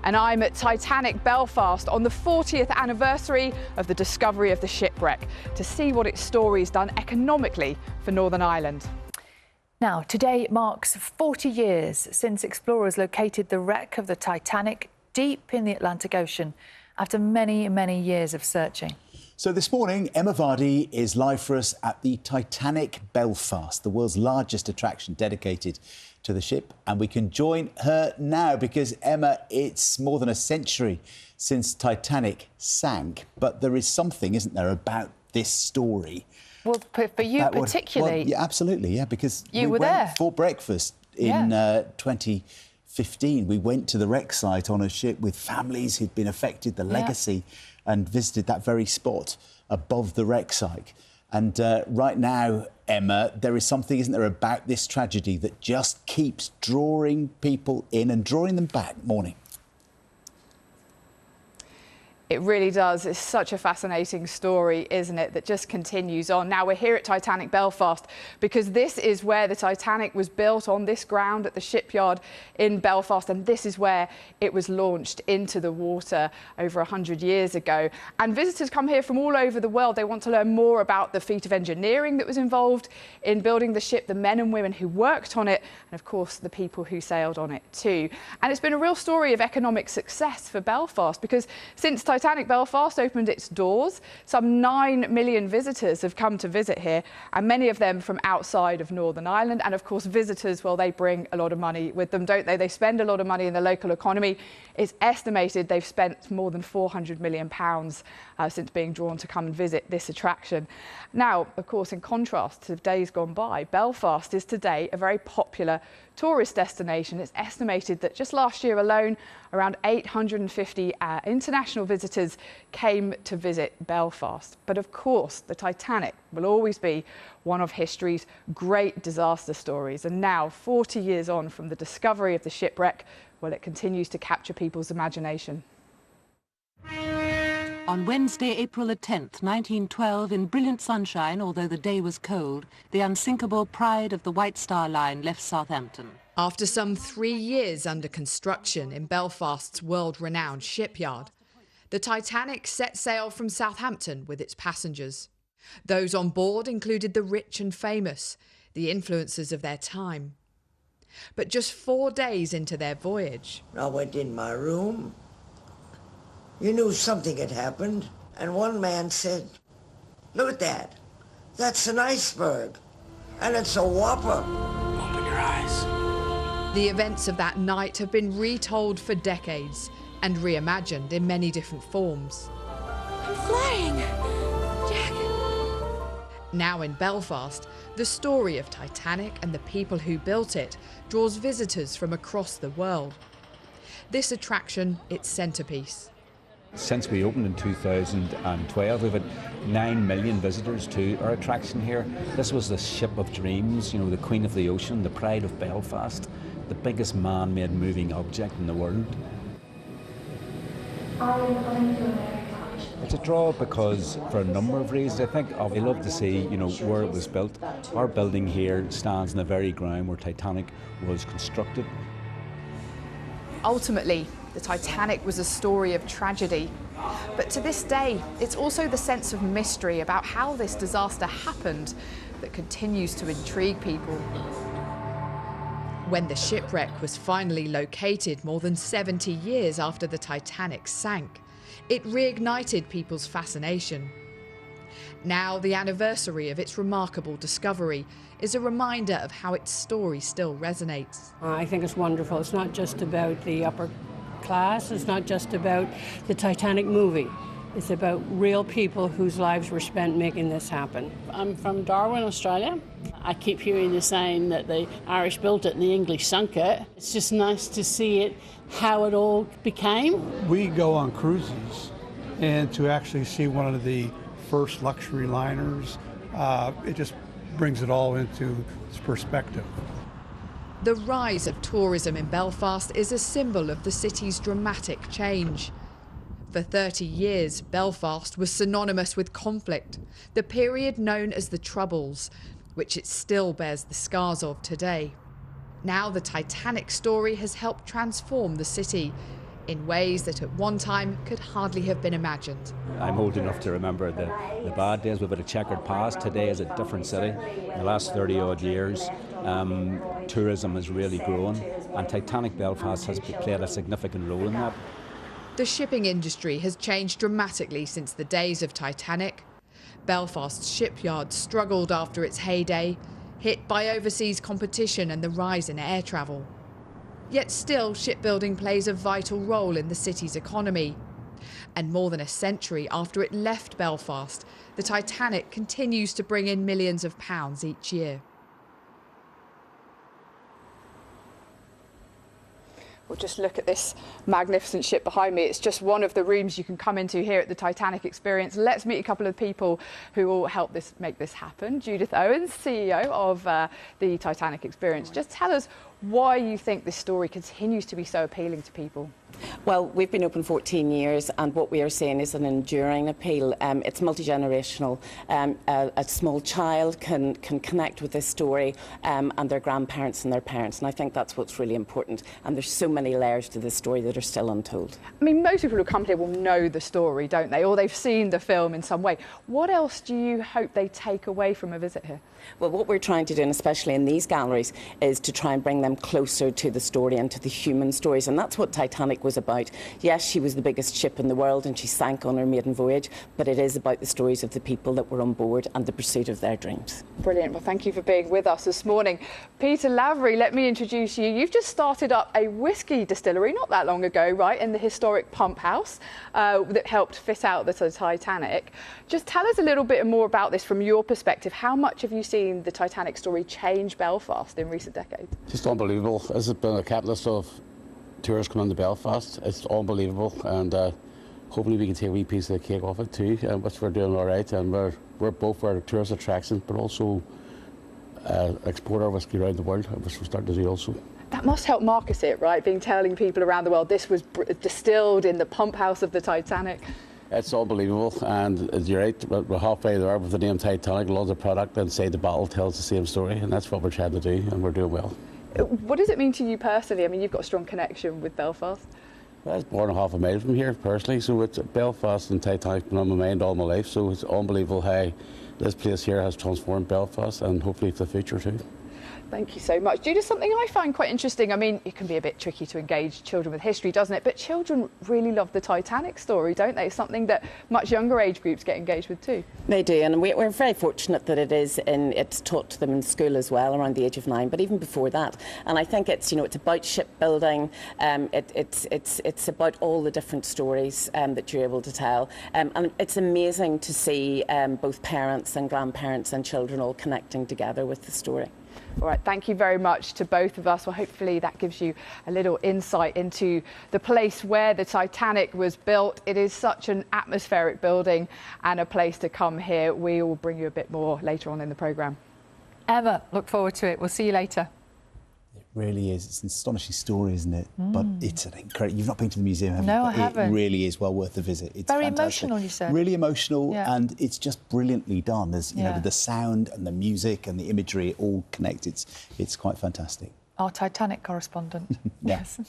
and I'm at Titanic Belfast on the 40th anniversary of the discovery of the shipwreck to see what its story's done economically for Northern Ireland. Now, today marks 40 years since explorers located the wreck of the Titanic deep in the Atlantic Ocean after many, many years of searching. So this morning, Emma Vardy is live for us at the Titanic Belfast, the world's largest attraction dedicated to the ship. And we can join her now because, Emma, it's more than a century since Titanic sank. But there is something, isn't there, about this story? Well, for you particularly. Well, yeah, absolutely, yeah, because you were went there for breakfast in 2015. We went to the wreck site on a ship with families who'd been affected, the legacy, and visited that very spot above the wreck site. And right now, Emma, there is something, isn't there, about this tragedy that just keeps drawing people in and drawing them back morning. It really does. It's such a fascinating story, isn't it, that just continues on. Now, we're here at Titanic Belfast because this is where the Titanic was built, on this ground at the shipyard in Belfast, and this is where it was launched into the water over 100 years ago. And visitors come here from all over the world. They want to learn more about the feat of engineering that was involved in building the ship, the men and women who worked on it, and of course the people who sailed on it too. And it's been a real story of economic success for Belfast because since Titanic Belfast opened its doors, some 9 million visitors have come to visit here, and many of them from outside of Northern Ireland. And of course, visitors, well, they bring a lot of money with them, don't they? They spend a lot of money in the local economy. It's estimated they've spent more than £400 million since being drawn to come and visit this attraction. Now, of course, in contrast to days gone by, Belfast is today a very popular tourist destination. It's estimated that just last year alone, around 850 international visitors came to visit Belfast. But of course, the Titanic will always be one of history's great disaster stories. And now, 40 years on from the discovery of the shipwreck, well, it continues to capture people's imagination. On Wednesday, April the 10th, 1912, in brilliant sunshine, although the day was cold, the unsinkable Pride of the White Star Line left Southampton. After some 3 years under construction in Belfast's world-renowned shipyard, the Titanic set sail from Southampton with its passengers. Those on board included the rich and famous, the influencers of their time. But just 4 days into their voyage, I went in my room. You knew something had happened, and one man said, "Look at that. That's an iceberg, and it's a whopper." Open your eyes. The events of that night have been retold for decades and reimagined in many different forms. I'm flying! Jack! Now in Belfast, the story of Titanic and the people who built it draws visitors from across the world. This attraction, its centrepiece. Since we opened in 2012, we've had 9 million visitors to our attraction here. This was the ship of dreams, you know, the Queen of the Ocean, the Pride of Belfast, the biggest man-made moving object in the world. It's a draw because, for a number of reasons, I think we love to see, you know, where it was built. Our building here stands on the very ground where Titanic was constructed. Ultimately, the Titanic was a story of tragedy. But to this day, it's also the sense of mystery about how this disaster happened that continues to intrigue people. When the shipwreck was finally located more than 70 years after the Titanic sank, it reignited people's fascination. Now, the anniversary of its remarkable discovery is a reminder of how its story still resonates. I think it's wonderful. It's not just about the upper class. It's not just about the Titanic movie. It's about real people whose lives were spent making this happen. I'm from Darwin, Australia. I keep hearing the saying that the Irish built it and the English sunk it. It's just nice to see it, how it all became. We go on cruises, and to actually see one of the first luxury liners, it just brings it all into perspective. The rise of tourism in Belfast is a symbol of the city's dramatic change. For 30 years, Belfast was synonymous with conflict, the period known as the Troubles, which it still bears the scars of today. Now the Titanic story has helped transform the city. in ways that at one time could hardly have been imagined. I'm old enough to remember the bad days. We've had a checkered past. Today is a different city. In the last 30 odd years, tourism has really grown, and Titanic Belfast has played a significant role in that. The shipping industry has changed dramatically since the days of Titanic. Belfast's shipyard struggled after its heyday, hit by overseas competition and the rise in air travel. Yet still, shipbuilding plays a vital role in the city's economy. And more than a century after it left Belfast, the Titanic continues to bring in millions of pounds each year. Well, just look at this magnificent ship behind me. It's just one of the rooms you can come into here at the Titanic Experience. Let's meet a couple of people who will help make this happen. Judith Owens, CEO of the Titanic Experience. Just tell us why you think this story continues to be so appealing to people. Well, we've been open 14 years, and what we are seeing is an enduring appeal. It's multi-generational. A small child can connect with this story and their grandparents and their parents, and I think that's what's really important. And there's so many layers to this story that are still untold. I mean, most people who come here will know the story, don't they? Or they've seen the film in some way. What else do you hope they take away from a visit here? Well, what we're trying to do, and especially in these galleries, is to try and bring them closer to the story and to the human stories. And that's what Titanic was about. Yes, she was the biggest ship in the world and she sank on her maiden voyage, but it is about the stories of the people that were on board and the pursuit of their dreams. Brilliant. Well, thank you for being with us this morning. Peter Lavery, let me introduce you. You've just started up a whisky distillery not that long ago, right, in the historic pump house that helped fit out the Titanic. Just tell us a little bit more about this from your perspective. How much have you seen the Titanic story change Belfast in recent decades? Just unbelievable. This has been a catalyst of tourists coming to Belfast. It's unbelievable, and hopefully we can take a wee piece of the cake off it too, which we're doing all right. And we're both a tourist attraction, but also export our whisky around the world, which we're starting to do also. That must help market it, right? Telling people around the world this was distilled in the pump house of the Titanic. It's unbelievable, and you're right, we're halfway there with the name Titanic. A lot of the product inside the bottle tells the same story, and that's what we're trying to do, and we're doing well. What does it mean to you personally? I mean, you've got a strong connection with Belfast. I was born half a mile from here personally, so it's Belfast and Titanic's been on my mind all my life, so it's unbelievable how this place here has transformed Belfast, and hopefully for the future too. Thank you so much. Judith, something I find quite interesting, I mean, it can be a bit tricky to engage children with history, doesn't it? But children really love the Titanic story, don't they? Something that much younger age groups get engaged with too. They do, and we're very fortunate that it's taught to them in school as well, around the age of 9, but even before that. And I think it's about shipbuilding, it's about all the different stories that you're able to tell. And it's amazing to see both parents and grandparents and children all connecting together with the story. All right, thank you very much to both of us. Well, hopefully that gives you a little insight into the place where the Titanic was built. It is such an atmospheric building and a place to come here. We will bring you a bit more later on in the programme. Emma, look forward to it. We'll see you later. It really is. It's an astonishing story, isn't it? But it's an incredible... You've not been to the museum, have you? No, I haven't. It really is well worth a visit. It's very fantastic. emotional, you said. Really emotional, yeah. and it's just brilliantly done. There's, you know, with the sound and the music and the imagery, it all connects. It's quite fantastic. Our Titanic correspondent. Yes.